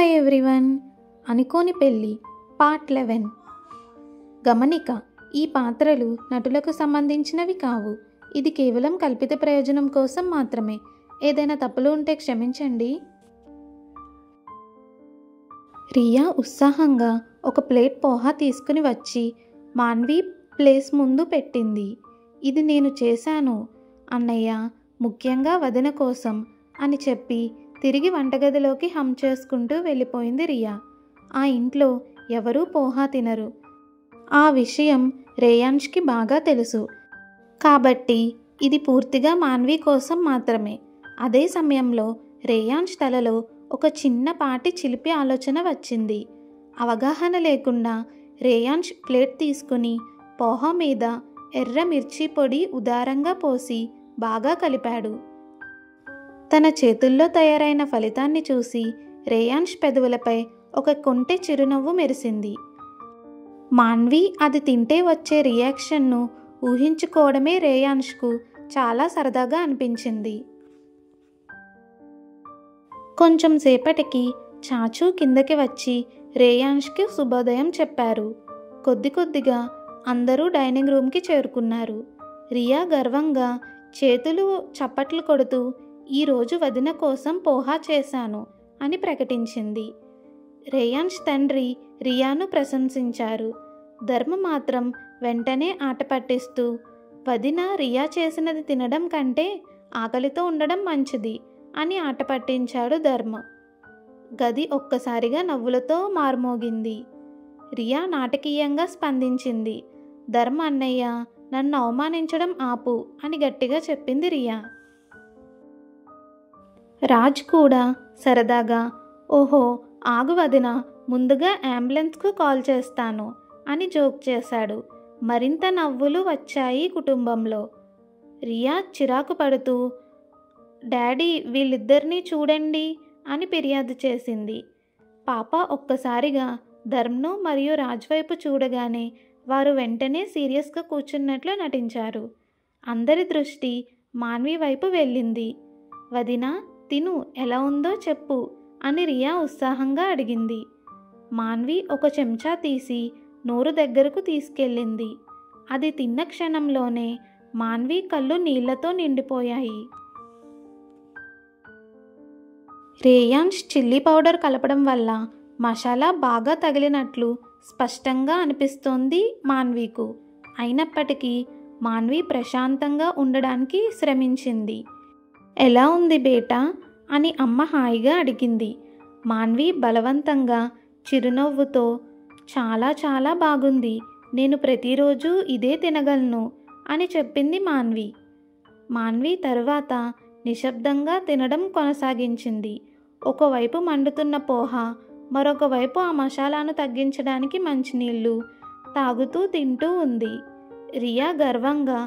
Hi everyone. అనుకోని పెళ్ళి part 11. గమనిక: ఈ పాత్రలు నటులకు సంబంధించినవి కావు. ఇది కేవలం కల్పిత ప్రయోజనం కోసం మాత్రమే. ఏదైనా తప్పులు ఉంటే క్షమించండి. రియా ఉత్సాహంగా ఒక ప్లేట్ పోహా తీసుకుని వచ్చి మాన్వి ప్లేస్ ముందు పెట్టింది. ఇది నేను చేశాను అన్నయ్య, ముఖ్యంగా వదిన కోసం అని చెప్పి తిరిగి వంటగదిలోకి హమ్ చేసుకుంటూ వెళ్ళిపోయింది రియా. ఆ ఇంట్లో ఎవరూ పోహా తినరు. ఆ విషయం రేయాన్ష్కి బాగా తెలుసు. కాబట్టి ఇది పూర్తిగా మాన్వి కోసం మాత్రమే. అదే సమయంలో రేయాన్ష్ తలలో ఒక చిన్నపాటి చిలిపి ఆలోచన వచ్చింది. అవగాహన లేకుండా రేయాన్ష్ ప్లేట్ తీసుకుని పోహా మీద ఎర్ర మిర్చి పొడి ఉదారంగా పోసి బాగా కలిపాడు. తన చేతుల్లో తయారైన ఫలితాన్ని చూసి రేయాన్ష్ పెదవులపై ఒక కొంటె చిరునవ్వు మెరిసింది. మాన్వి అది తింటే వచ్చే రియాక్షన్ను ఊహించుకోవడమే రేయాన్ష్కు చాలా సరదాగా అనిపించింది. కొంచెం సేపటికి చాచూ కిందకి వచ్చి రేయాన్ష్కి శుభోదయం చెప్పారు. కొద్ది కొద్దిగా అందరూ డైనింగ్ రూమ్కి చేరుకున్నారు. రియా గర్వంగా చేతులు చప్పట్లు కొడుతూ ఈరోజు వదిన కోసం పోహా చేశాను అని ప్రకటించింది. రేయాన్ష్ తండ్రి రియాను ప్రశంసించారు. ధర్మ మాత్రం వెంటనే ఆట పట్టిస్తూ, వదిన రియా చేసినది తినడం కంటే ఆకలితో ఉండడం మంచిది అని ఆట పట్టించాడు ధర్మ. గది ఒక్కసారిగా నవ్వులతో మార్మోగింది. రియా నాటకీయంగా స్పందించింది. ధర్మ అన్నయ్య, నన్ను అవమానించడం ఆపు అని గట్టిగా చెప్పింది రియా. రాజ్ కూడా సరదాగా, ఓహో ఆగు వదిన, ముందుగా అంబులెన్స్కు కాల్ చేస్తాను అని జోక్ చేశాడు. మరింత నవ్వులు వచ్చాయి కుటుంబంలో. రియా చిరాకు పడుతూ, డాడీ వీళ్ళిద్దరినీ చూడండి అని ఫిర్యాదు చేసింది. పాప ఒక్కసారిగా ధర్మ్ను మరియు రాజ్ వైపు చూడగానే వారు వెంటనే సీరియస్గా కూర్చున్నట్లు నటించారు. అందరి దృష్టి మాన్వి వైపు వెళ్ళింది. వదిన తిను, ఎలా ఉందో చెప్పు అని రియా ఉత్సాహంగా అడిగింది. మాన్వి ఒక చెంచా తీసి నోరు దగ్గరకు తీసుకెళ్ళింది. అది తిన్న క్షణంలోనే మాన్వి కళ్ళు నీళ్లతో నిండిపోయాయి. రేయాన్ష్ చిల్లీ పౌడర్ కలపడం వల్ల మసాలా బాగా తగిలినట్లు స్పష్టంగా అనిపిస్తోంది మాన్వికు. అయినప్పటికీ మాన్వి ప్రశాంతంగా ఉండడానికి శ్రమించింది. ఎలా ఉంది బేటా అని అమ్మ హాయిగా అడిగింది. మాన్వి బలవంతంగా చిరునవ్వుతో, చాలా చాలా బాగుంది, నేను ప్రతిరోజు ఇదే తినగలను అని చెప్పింది మాన్వి. మాన్వి తరువాత నిశ్శబ్దంగా తినడం కొనసాగించింది. ఒకవైపు మండుతున్న పోహా, మరొక వైపు ఆ మసాలాను తగ్గించడానికి మంచినీళ్ళు తాగుతూ తింటూ ఉంది. రియా గర్వంగా,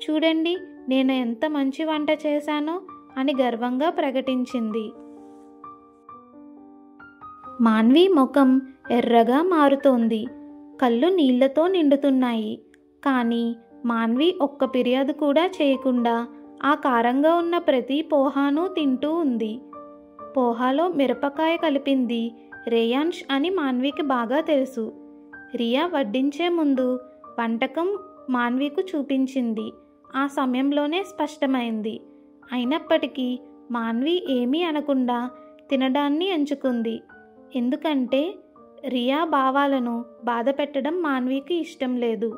చూడండి నేను ఎంత మంచి వంట చేశానో అని గర్వంగా ప్రకటించింది. మాన్వి ముఖం ఎర్రగా మారుతోంది. కళ్ళు నీళ్లతో నిండుతున్నాయి. కానీ మాన్వి ఒక్క ఫిర్యాదు కూడా చేయకుండా ఆ కారంగా ఉన్న ప్రతి పోహాను తింటూ ఉంది. పోహాలో మిరపకాయ కలిపింది రేయాన్ష్ అని మాన్వికి బాగా తెలుసు. రియా వడ్డించే ముందు వంటకం మాన్వికు చూపించింది. ఆ సమయంలోనే స్పష్టమైంది. అయినప్పటికీ మాన్వి ఏమీ అనకుండా తినడాన్ని ఎంచుకుంది. ఎందుకంటే రియా భావాలను బాధ పెట్టడం మాన్వికి ఇష్టం లేదు.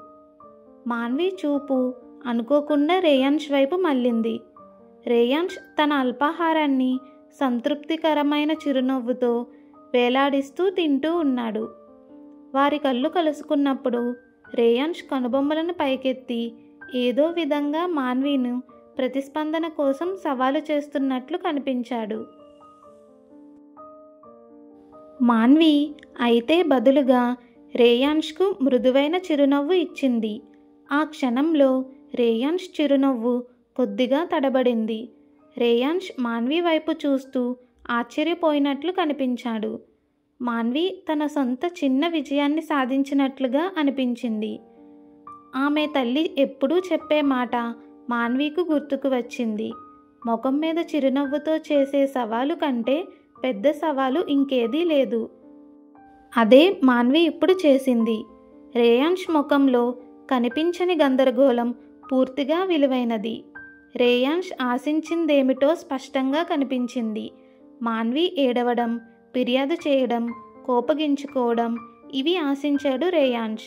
మాన్వి చూపు అనుకోకుండా రేయాన్ష్ వైపు మళ్ళింది. రేయాన్ష్ తన అల్పాహారాన్ని సంతృప్తికరమైన చిరునవ్వుతో వేలాడిస్తూ తింటూ ఉన్నాడు. వారి కళ్ళు కలుసుకున్నప్పుడు రేయాన్ష్ కనుబొమ్మలను పైకెత్తి ఏదో విధంగా మాన్విను ప్రతిస్పందన కోసం సవాలు చేస్తున్నట్లు కనిపించాడు. మాన్వి అయితే బదులుగా రేయాన్ష్కు మృదువైన చిరునవ్వు ఇచ్చింది. ఆ క్షణంలో రేయాన్ష్ చిరునవ్వు కొద్దిగా తడబడింది. రేయాన్ష్ మాన్వి వైపు చూస్తూ ఆశ్చర్యపోయినట్లు కనిపించాడు. మాన్వి తన సొంత చిన్న విజయాన్ని సాధించినట్లుగా అనిపించింది. ఆమె తల్లి ఎప్పుడూ చెప్పే మాట మాన్వికు గుర్తుకు వచ్చింది. ముఖం మీద చిరునవ్వుతో చేసే సవాలు కంటే పెద్ద సవాలు ఇంకేదీ లేదు. అదే మాన్వి ఇప్పుడు చేసింది. రేయాన్స్ ముఖంలో కనిపించని గందరగోళం పూర్తిగా విలువైనది. రేయాన్స్ ఆశించిందేమిటో స్పష్టంగా కనిపించింది. మాన్వి ఏడవడం, ఫిర్యాదు చేయడం, కోపగించుకోవడం ఇవి ఆశించాడు రేయాన్స్.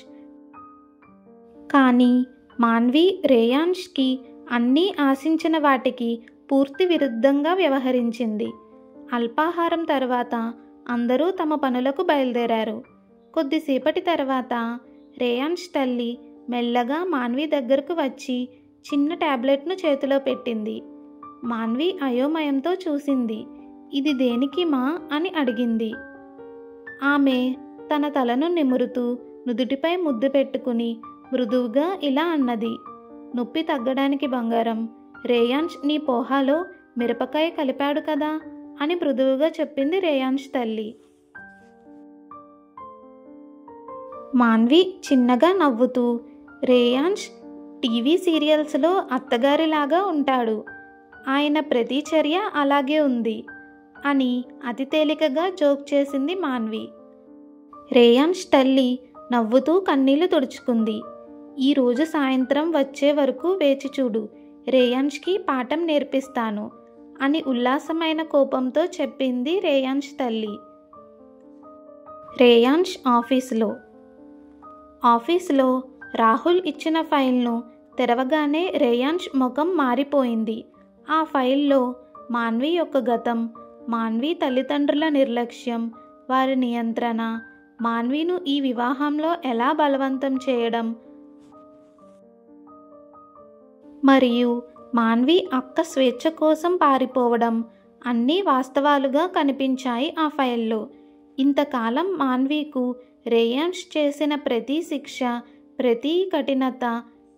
కానీ మాన్వి రేయాన్స్కి అన్నీ ఆశించిన వాటికి పూర్తి విరుద్ధంగా వ్యవహరించింది. అల్పాహారం తర్వాత అందరూ తమ పనులకు బయలుదేరారు. కొద్దిసేపటి తర్వాత రేయాన్స్ తల్లి మెల్లగా మాన్వి దగ్గరకు వచ్చి చిన్న టాబ్లెట్ను చేతిలో పెట్టింది. మాన్వి అయోమయంతో చూసింది. ఇది దేనికి మా అని అడిగింది. ఆమె తన తలను నిమురుతూ నుదుటిపై ముద్దు పెట్టుకుని మృదువుగా ఇలా అన్నది, నొప్పి తగ్గడానికి బంగారం. రేయాన్స్ నీ పోహాలో మిరపకాయ కలిపాడు కదా అని మృదువుగా చెప్పింది రేయాన్స్ తల్లి. మాన్వి చిన్నగా నవ్వుతూ, రేయాన్స్ టీవీ సీరియల్స్లో అత్తగారిలాగా ఉంటాడు. ఆయన ప్రతి చర్య అలాగే ఉంది అని అతి తేలికగా జోక్ చేసింది మాన్వి. రేయాన్స్ తల్లి నవ్వుతూ కన్నీళ్లు తుడుచుకుంది. ఈరోజు సాయంత్రం వచ్చే వరకు వేచి చూడు, రేయాన్స్కి పాఠం నేర్పిస్తాను అని ఉల్లాసమైన కోపంతో చెప్పింది రేయాన్స్ తల్లి. రేయాన్స్ ఆఫీసులో రాహుల్ ఇచ్చిన ఫైల్ను తెరవగానే రేయాన్స్ ముఖం మారిపోయింది. ఆ ఫైల్లో మాన్వి యొక్క గతం, మాన్వి తల్లిదండ్రుల నిర్లక్ష్యం, వారి నియంత్రణ, మాన్విను ఈ వివాహంలో ఎలా బలవంతం చేయడం మరియు మాన్వి అక్క స్వేచ్ఛ కోసం పారిపోవడం అన్నీ వాస్తవాలుగా కనిపించాయి ఆ ఫైల్లో. ఇంతకాలం మాన్వికు రేయాన్స్ చేసిన ప్రతి శిక్ష, ప్రతి కఠినత,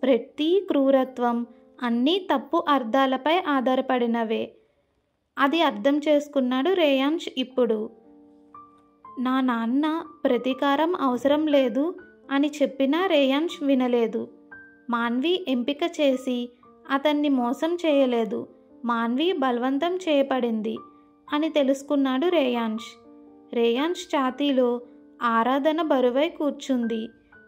ప్రతి క్రూరత్వం అన్నీ తప్పు అర్థాలపై ఆధారపడినవే. అది అర్థం చేసుకున్నాడు రేయాన్స్ ఇప్పుడు. నా నాన్న ప్రతీకారం అవసరం లేదు అని చెప్పినా రేయాన్స్ వినలేదు. మాన్వి ఎంపిక చేసి అతన్ని మోసం చేయలేదు, మాన్వి బలవంతం చేయబడింది అని తెలుసుకున్నాడు రేయాన్స్. రేయాన్స్ ఛాతీలో ఆరాధన బరువై కూర్చుంది.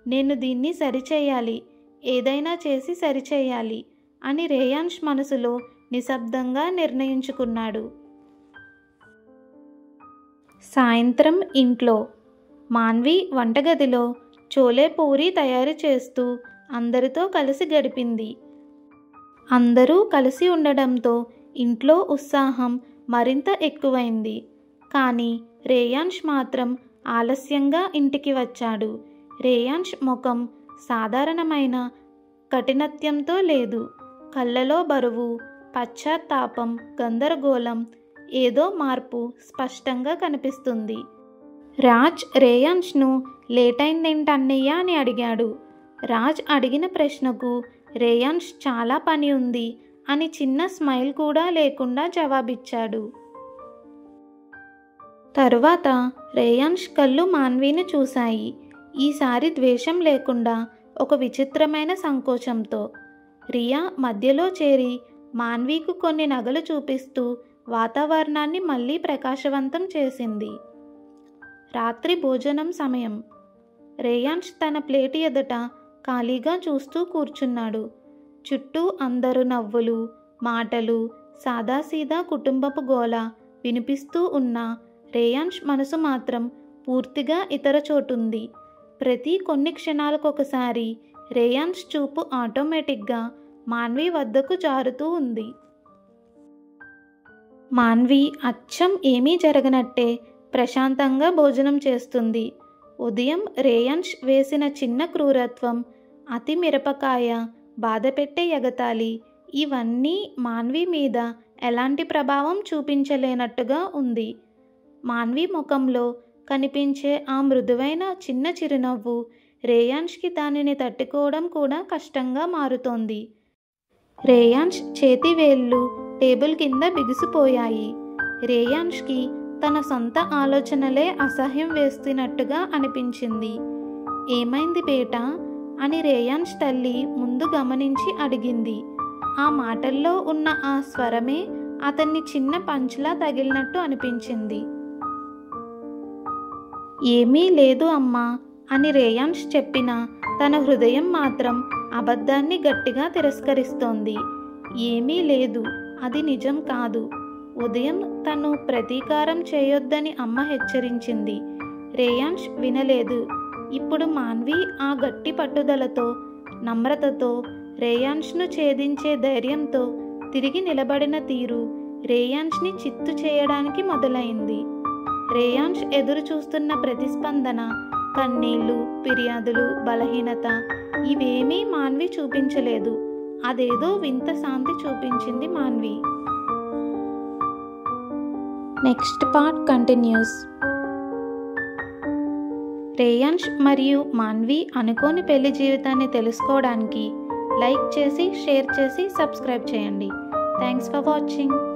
నేను దీన్ని సరిచేయాలి, ఏదైనా చేసి సరిచేయాలి అని రేయాన్స్ మనసులో నిశ్శబ్దంగా నిర్ణయించుకున్నాడు. సాయంత్రం ఇంట్లో మాన్వి వంటగదిలో చోలే పూరి తయారు చేస్తూ అందరితో కలిసి గడిపింది. అందరూ కలిసి ఉండడంతో ఇంట్లో ఉత్సాహం మరింత ఎక్కువైంది. కానీ రేయాన్స్ మాత్రం ఆలస్యంగా ఇంటికి వచ్చాడు. రేయాన్స్ ముఖం సాధారణమైన కఠినత్యంతో లేదు. కళ్ళలో బరువు, పశ్చాత్తాపం, గందరగోళం, ఏదో మార్పు స్పష్టంగా కనిపిస్తుంది. రాజ్ రేయాన్స్ను లేట్ అయిందేంటన్నయ్య అని అడిగాడు. రాజ్ అడిగిన ప్రశ్నకు రేయాన్స్ చాలా పని ఉంది అని చిన్న స్మైల్ కూడా లేకుండా జవాబిచ్చాడు. తరువాత రేయాన్స్ కళ్ళు మాన్విని చూశాయి. ఈసారి ద్వేషం లేకుండా ఒక విచిత్రమైన సంకోచంతో. రియా మధ్యలో చేరి మాన్వికు కొన్ని నగలు చూపిస్తూ వాతావరణాన్ని మళ్ళీ ప్రకాశవంతం చేసింది. రాత్రి భోజనం సమయం. రేయాన్స్ తన ప్లేట్ ఎదుట ఖాళీగా చూస్తూ కూర్చున్నాడు. చుట్టూ అందరూ నవ్వులు, మాటలు, సాదాసీదా కుటుంబపు గోల వినిపిస్తూ ఉన్న రేయాన్స్ మనసు మాత్రం పూర్తిగా ఇతర చోటుంది. ప్రతి కొన్ని క్షణాలకొకసారి రేయాన్స్ చూపు ఆటోమేటిక్గా మాన్వి వద్దకు జారుతూ ఉంది. మాన్వి అచ్చం ఏమీ జరగనట్టే ప్రశాంతంగా భోజనం చేస్తుంది. ఉదయం రేయాన్స్ వేసిన చిన్న క్రూరత్వం, అతి మిరపకాయ, బాధపెట్టే ఎగతాళి ఇవన్నీ మాన్వి మీద ఎలాంటి ప్రభావం చూపించలేనట్టుగా ఉంది. మాన్వి ముఖంలో కనిపించే ఆ మృదువైన చిన్న చిరునవ్వు రేయాన్స్కి దానిని తట్టుకోవడం కూడా కష్టంగా మారుతోంది. రేయాన్స్ చేతి వేళ్ళు టేబుల్ కింద బిగుసిపోయాయి. రేయాన్స్కి తన సొంత ఆలోచనలే అసహ్యం వేస్తున్నట్టుగా అనిపించింది. ఏమైంది బేటా అని రేయాన్స్ తల్లి ముందు గమనించి అడిగింది. ఆ మాటల్లో ఉన్న ఆ స్వరమే అతన్ని చిన్న పంచులా తగిలినట్టు అనిపించింది. ఏమీ లేదు అమ్మా అని రేయాన్స్ చెప్పినా తన హృదయం మాత్రం అబద్ధాన్ని గట్టిగా తిరస్కరిస్తోంది. ఏమీ లేదు, అది నిజం కాదు. ఉదయం తను ప్రతీకారం చేయొద్దని అమ్మ హెచ్చరించింది. రేయాన్స్ వినలేదు. ఇప్పుడు మాన్వి ఆ గట్టి పట్టుదలతో, నమ్రతతో, రేయాన్స్ను ఛేదించే ధైర్యంతో తిరిగి నిలబడిన తీరు రేయాన్స్ని చిత్తు చేయడానికి మొదలైంది. రేయాన్స్ ఎదురు చూస్తున్న ప్రతిస్పందన, కన్నీళ్లు, ఫిర్యాదులు, బలహీనత ఇవేమీ మాన్వి చూపించలేదు. అదేదో వింత శాంతి చూపించింది Manvi. Next part continues. Reyansh మరియు మాన్వి అనుకోని పెళ్లి జీవితాన్ని తెలుసుకోవడానికి లైక్ చేసి, షేర్ చేసి, సబ్స్క్రైబ్ చేయండి. Thanks for watching.